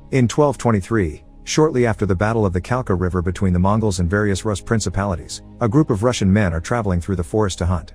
In 1223, shortly after the Battle of the Kalka River between the Mongols and various Rus principalities, a group of Russian men are traveling through the forest to hunt.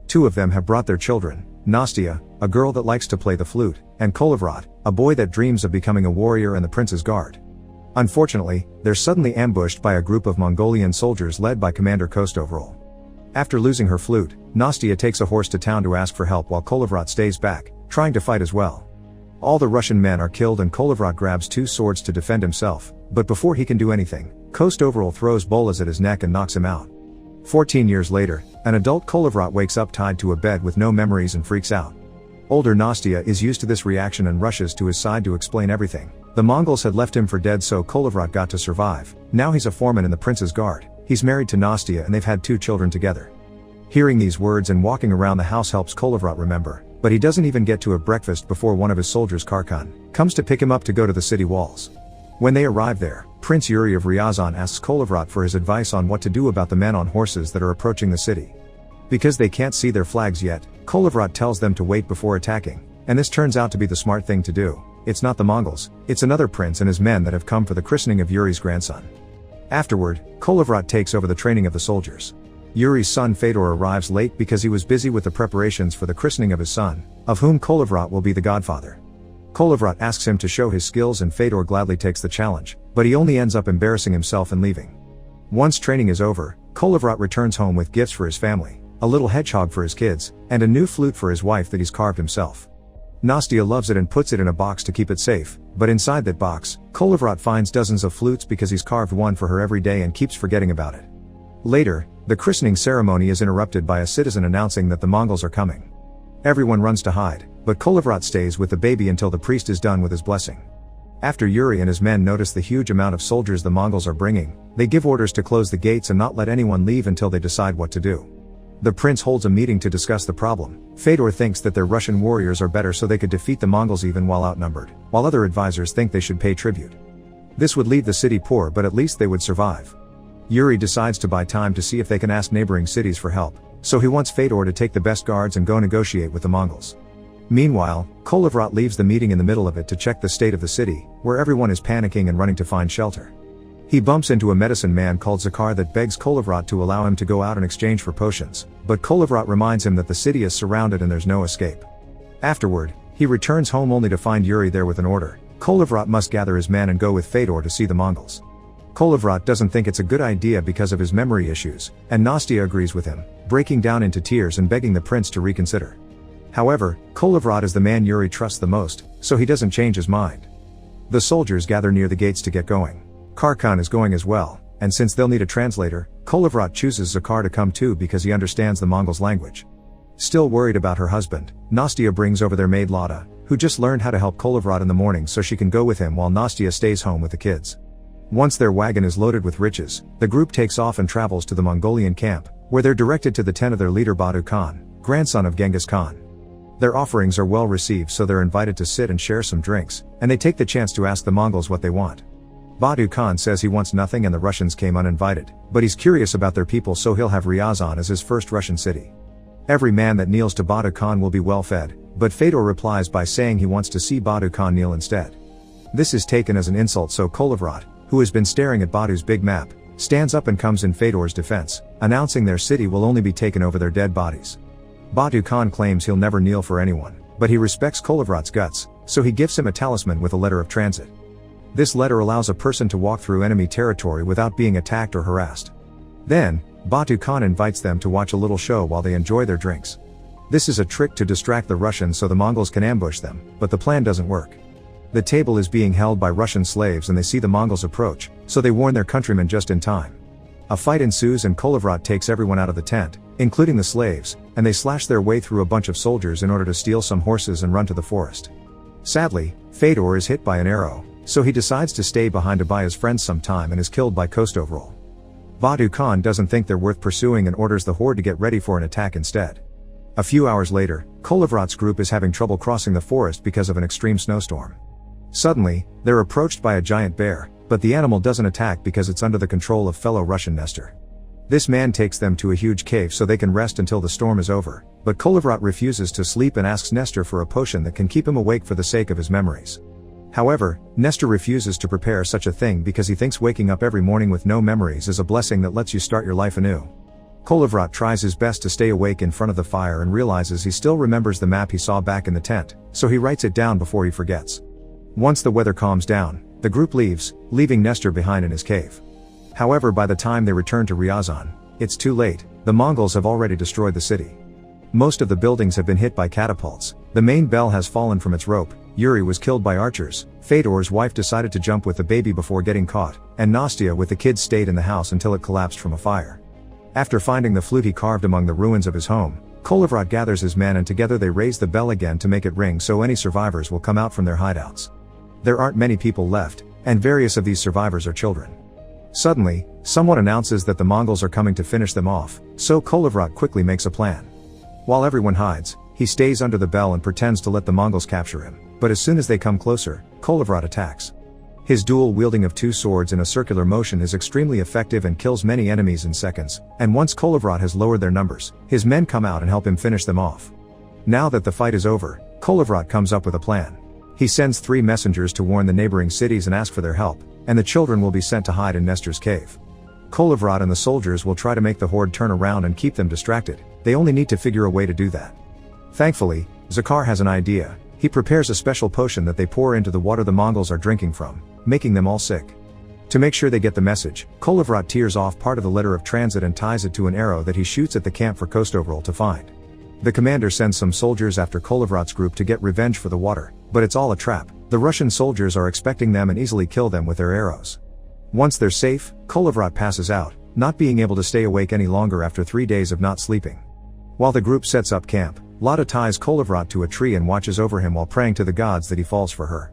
Two of them have brought their children, Nastya, a girl that likes to play the flute, and Kolovrat, a boy that dreams of becoming a warrior and the prince's guard. Unfortunately, they're suddenly ambushed by a group of Mongolian soldiers led by Commander Kostovrol. After losing her flute, Nastya takes a horse to town to ask for help while Kolovrat stays back, trying to fight as well. All the Russian men are killed and Kolovrat grabs two swords to defend himself, but before he can do anything, Kostovrol throws bolas at his neck and knocks him out. 14 years later, an adult Kolovrat wakes up tied to a bed with no memories and freaks out. Older Nastya is used to this reaction and rushes to his side to explain everything. The Mongols had left him for dead, so Kolovrat got to survive. Now he's a foreman in the prince's guard. He's married to Nastya and they've had 2 children together. Hearing these words and walking around the house helps Kolovrat remember, but he doesn't even get to have breakfast before one of his soldiers, Khan, comes to pick him up to go to the city walls. When they arrive there, Prince Yuri of Ryazan asks Kolovrat for his advice on what to do about the men on horses that are approaching the city. Because they can't see their flags yet, Kolovrat tells them to wait before attacking, and this turns out to be the smart thing to do. It's not the Mongols, it's another prince and his men that have come for the christening of Yuri's grandson. Afterward, Kolovrat takes over the training of the soldiers. Yuri's son Fedor arrives late because he was busy with the preparations for the christening of his son, of whom Kolovrat will be the godfather. Kolovrat asks him to show his skills and Fedor gladly takes the challenge, but he only ends up embarrassing himself and leaving. Once training is over, Kolovrat returns home with gifts for his family, a little hedgehog for his kids, and a new flute for his wife that he's carved himself. Nastya loves it and puts it in a box to keep it safe, but inside that box, Kolovrat finds dozens of flutes because he's carved one for her every day and keeps forgetting about it. Later, the christening ceremony is interrupted by a citizen announcing that the Mongols are coming. Everyone runs to hide, but Kolovrat stays with the baby until the priest is done with his blessing. After Yuri and his men notice the huge amount of soldiers the Mongols are bringing, they give orders to close the gates and not let anyone leave until they decide what to do. The prince holds a meeting to discuss the problem. Fedor thinks that their Russian warriors are better so they could defeat the Mongols even while outnumbered, while other advisors think they should pay tribute. This would leave the city poor, but at least they would survive. Yuri decides to buy time to see if they can ask neighboring cities for help, so he wants Fedor to take the best guards and go negotiate with the Mongols. Meanwhile, Kolovrat leaves the meeting in the middle of it to check the state of the city, where everyone is panicking and running to find shelter. He bumps into a medicine man called Zakar that begs Kolovrat to allow him to go out in exchange for potions, but Kolovrat reminds him that the city is surrounded and there's no escape. Afterward, he returns home only to find Yuri there with an order. Kolovrat must gather his men and go with Fedor to see the Mongols. Kolovrat doesn't think it's a good idea because of his memory issues, and Nastya agrees with him, breaking down into tears and begging the prince to reconsider. However, Kolovrat is the man Yuri trusts the most, so he doesn't change his mind. The soldiers gather near the gates to get going. Khan is going as well, and since they'll need a translator, Kolovrat chooses Zakar to come too because he understands the Mongols' language. Still worried about her husband, Nastya brings over their maid Lada, who just learned how to help Kolovrat in the morning so she can go with him while Nastya stays home with the kids. Once their wagon is loaded with riches, the group takes off and travels to the Mongolian camp, where they're directed to the tent of their leader Badu Khan, grandson of Genghis Khan. Their offerings are well received, so they're invited to sit and share some drinks, and they take the chance to ask the Mongols what they want. Badu Khan says he wants nothing and the Russians came uninvited, but he's curious about their people, so he'll have Ryazan as his first Russian city. Every man that kneels to Badu Khan will be well fed, but Fedor replies by saying he wants to see Badu Khan kneel instead. This is taken as an insult, so Kolovrat, who has been staring at Badu's big map, stands up and comes in Fedor's defense, announcing their city will only be taken over their dead bodies. Badu Khan claims he'll never kneel for anyone, but he respects Kolovrat's guts, so he gives him a talisman with a letter of transit. This letter allows a person to walk through enemy territory without being attacked or harassed. Then, Badu Khan invites them to watch a little show while they enjoy their drinks. This is a trick to distract the Russians so the Mongols can ambush them, but the plan doesn't work. The table is being held by Russian slaves and they see the Mongols approach, so they warn their countrymen just in time. A fight ensues and Kolovrat takes everyone out of the tent, including the slaves, and they slash their way through a bunch of soldiers in order to steal some horses and run to the forest. Sadly, Fedor is hit by an arrow, so he decides to stay behind to buy his friends some time and is killed by Kostovrol. Badu Khan doesn't think they're worth pursuing and orders the horde to get ready for an attack instead. A few hours later, Kolovrat's group is having trouble crossing the forest because of an extreme snowstorm. Suddenly, they're approached by a giant bear, but the animal doesn't attack because it's under the control of fellow Russian Nestor. This man takes them to a huge cave so they can rest until the storm is over, but Kolovrat refuses to sleep and asks Nestor for a potion that can keep him awake for the sake of his memories. However, Nestor refuses to prepare such a thing because he thinks waking up every morning with no memories is a blessing that lets you start your life anew. Kolovrat tries his best to stay awake in front of the fire and realizes he still remembers the map he saw back in the tent, so he writes it down before he forgets. Once the weather calms down, the group leaves, leaving Nestor behind in his cave. However, by the time they return to Ryazan, it's too late. The Mongols have already destroyed the city. Most of the buildings have been hit by catapults, the main bell has fallen from its rope, Yuri was killed by archers, Fedor's wife decided to jump with the baby before getting caught, and Nastya with the kids stayed in the house until it collapsed from a fire. After finding the flute he carved among the ruins of his home, Kolovrat gathers his men and together they raise the bell again to make it ring so any survivors will come out from their hideouts. There aren't many people left, and various of these survivors are children. Suddenly, someone announces that the Mongols are coming to finish them off, so Kolovrat quickly makes a plan. While everyone hides, he stays under the bell and pretends to let the Mongols capture him, but as soon as they come closer, Kolovrat attacks. His dual wielding of two swords in a circular motion is extremely effective and kills many enemies in seconds, and once Kolovrat has lowered their numbers, his men come out and help him finish them off. Now that the fight is over, Kolovrat comes up with a plan. He sends 3 messengers to warn the neighboring cities and ask for their help, and the children will be sent to hide in Nestor's cave. Kolovrat and the soldiers will try to make the horde turn around and keep them distracted, they only need to figure a way to do that. Thankfully, Zakhar has an idea. He prepares a special potion that they pour into the water the Mongols are drinking from, making them all sick. To make sure they get the message, Kolovrat tears off part of the letter of transit and ties it to an arrow that he shoots at the camp for Kostovril to find. The commander sends some soldiers after Kolovrat's group to get revenge for the water, but it's all a trap. The Russian soldiers are expecting them and easily kill them with their arrows. Once they're safe, Kolovrat passes out, not being able to stay awake any longer after 3 days of not sleeping. While the group sets up camp, Lada ties Kolovrat to a tree and watches over him while praying to the gods that he falls for her.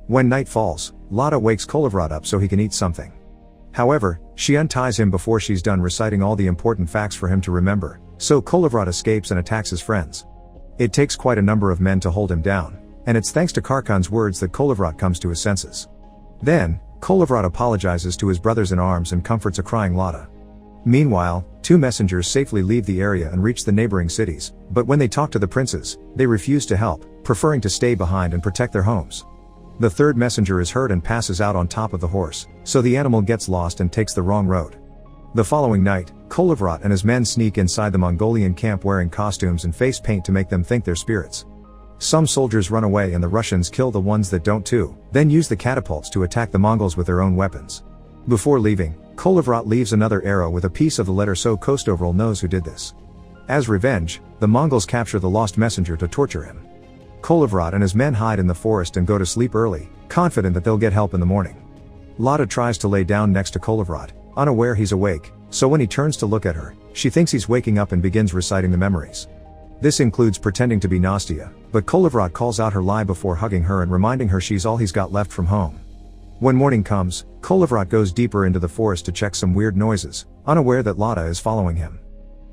When night falls, Lada wakes Kolovrat up so he can eat something. However, she unties him before she's done reciting all the important facts for him to remember, so Kolovrat escapes and attacks his friends. It takes quite a number of men to hold him down, and it's thanks to Karkan's words that Kolovrat comes to his senses. Then, Kolovrat apologizes to his brothers-in-arms and comforts a crying Lada. Meanwhile, 2 messengers safely leave the area and reach the neighboring cities, but when they talk to the princes, they refuse to help, preferring to stay behind and protect their homes. The 3rd messenger is hurt and passes out on top of the horse, so the animal gets lost and takes the wrong road. The following night, Kolovrat and his men sneak inside the Mongolian camp wearing costumes and face paint to make them think they're spirits. Some soldiers run away and the Russians kill the ones that don't too, then use the catapults to attack the Mongols with their own weapons. Before leaving, Kolovrat leaves another arrow with a piece of the letter so Kostovril knows who did this. As revenge, the Mongols capture the lost messenger to torture him. Kolovrat and his men hide in the forest and go to sleep early, confident that they'll get help in the morning. Lada tries to lay down next to Kolovrat, unaware he's awake, so when he turns to look at her, she thinks he's waking up and begins reciting the memories. This includes pretending to be Nastya, but Kolovrat calls out her lie before hugging her and reminding her she's all he's got left from home. When morning comes, Kolovrat goes deeper into the forest to check some weird noises, unaware that Lada is following him.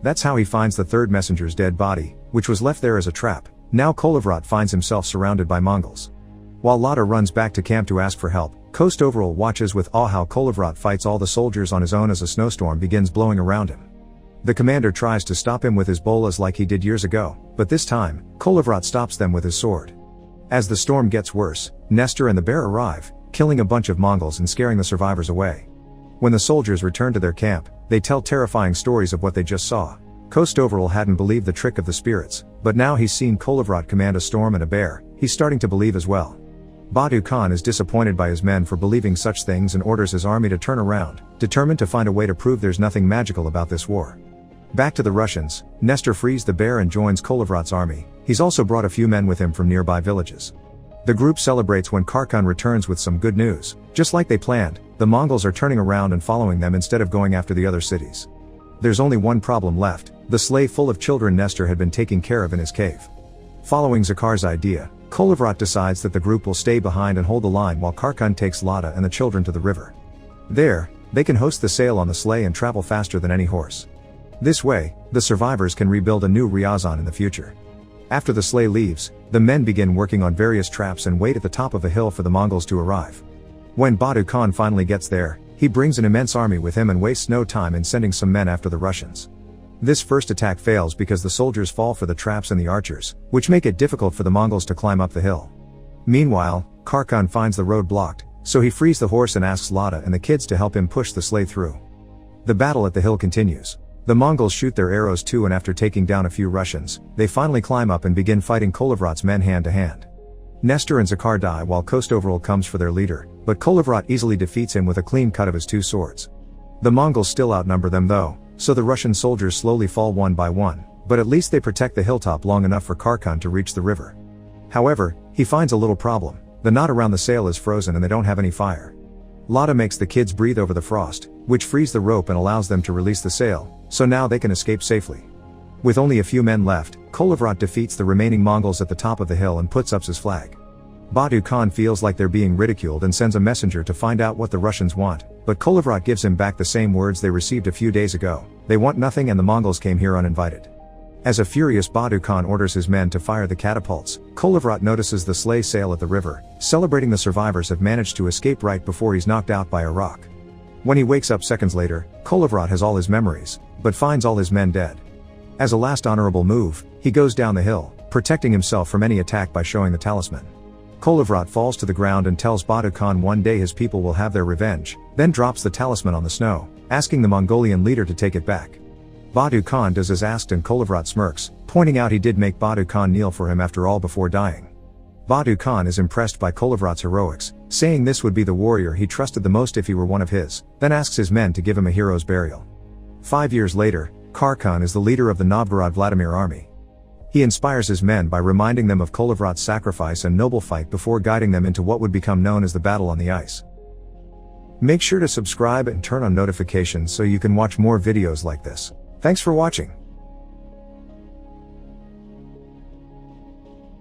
That's how he finds the 3rd messenger's dead body, which was left there as a trap. Now Kolovrat finds himself surrounded by Mongols. While Lada runs back to camp to ask for help, Kostovril watches with awe how Kolovrat fights all the soldiers on his own as a snowstorm begins blowing around him. The commander tries to stop him with his bolas like he did years ago, but this time, Kolovrat stops them with his sword. As the storm gets worse, Nestor and the bear arrive, killing a bunch of Mongols and scaring the survivors away. When the soldiers return to their camp, they tell terrifying stories of what they just saw. Kostovril hadn't believed the trick of the spirits, but now he's seen Kolovrat command a storm and a bear, he's starting to believe as well. Batu Khan is disappointed by his men for believing such things and orders his army to turn around, determined to find a way to prove there's nothing magical about this war. Back to the Russians, Nestor frees the bear and joins Kolovrat's army. He's also brought a few men with him from nearby villages. The group celebrates when Karkan returns with some good news. Just like they planned, the Mongols are turning around and following them instead of going after the other cities. There's only one problem left, the sleigh full of children Nestor had been taking care of in his cave. Following Zakhar's idea, Kolovrat decides that the group will stay behind and hold the line while Karkan takes Lada and the children to the river. There, they can host the sail on the sleigh and travel faster than any horse. This way, the survivors can rebuild a new Ryazan in the future. After the sleigh leaves, the men begin working on various traps and wait at the top of a hill for the Mongols to arrive. When Batu Khan finally gets there, he brings an immense army with him and wastes no time in sending some men after the Russians. This first attack fails because the soldiers fall for the traps and the archers, which make it difficult for the Mongols to climb up the hill. Meanwhile, Khan finds the road blocked, so he frees the horse and asks Lada and the kids to help him push the sleigh through. The battle at the hill continues. The Mongols shoot their arrows too, and after taking down a few Russians, they finally climb up and begin fighting Kolovrat's men hand to hand. Nestor and Zakhar die while Kostovril comes for their leader, but Kolovrat easily defeats him with a clean cut of his 2 swords. The Mongols still outnumber them though, so the Russian soldiers slowly fall one by one, but at least they protect the hilltop long enough for Khan to reach the river. However, he finds a little problem. The knot around the sail is frozen and they don't have any fire. Lada makes the kids breathe over the frost, which frees the rope and allows them to release the sail, so now they can escape safely. With only a few men left, Kolovrat defeats the remaining Mongols at the top of the hill and puts up his flag. Badu Khan feels like they're being ridiculed and sends a messenger to find out what the Russians want, but Kolovrat gives him back the same words they received a few days ago: they want nothing and the Mongols came here uninvited. As a furious Badu Khan orders his men to fire the catapults, Kolovrat notices the sleigh sail at the river, celebrating the survivors have managed to escape right before he's knocked out by a rock. When he wakes up seconds later, Kolovrat has all his memories, but finds all his men dead. As a last honorable move, he goes down the hill, protecting himself from any attack by showing the talisman. Kolovrat falls to the ground and tells Badu Khan one day his people will have their revenge, then drops the talisman on the snow, asking the Mongolian leader to take it back. Badu Khan does as asked and Kolovrat smirks, pointing out he did make Badu Khan kneel for him after all before dying. Badu Khan is impressed by Kolovrat's heroics, saying this would be the warrior he trusted the most if he were one of his, then asks his men to give him a hero's burial. 5 years later, Khan is the leader of the Novgorod Vladimir army. He inspires his men by reminding them of Kolovrat's sacrifice and noble fight before guiding them into what would become known as the Battle on the Ice. Make sure to subscribe and turn on notifications so you can watch more videos like this. Thanks for watching.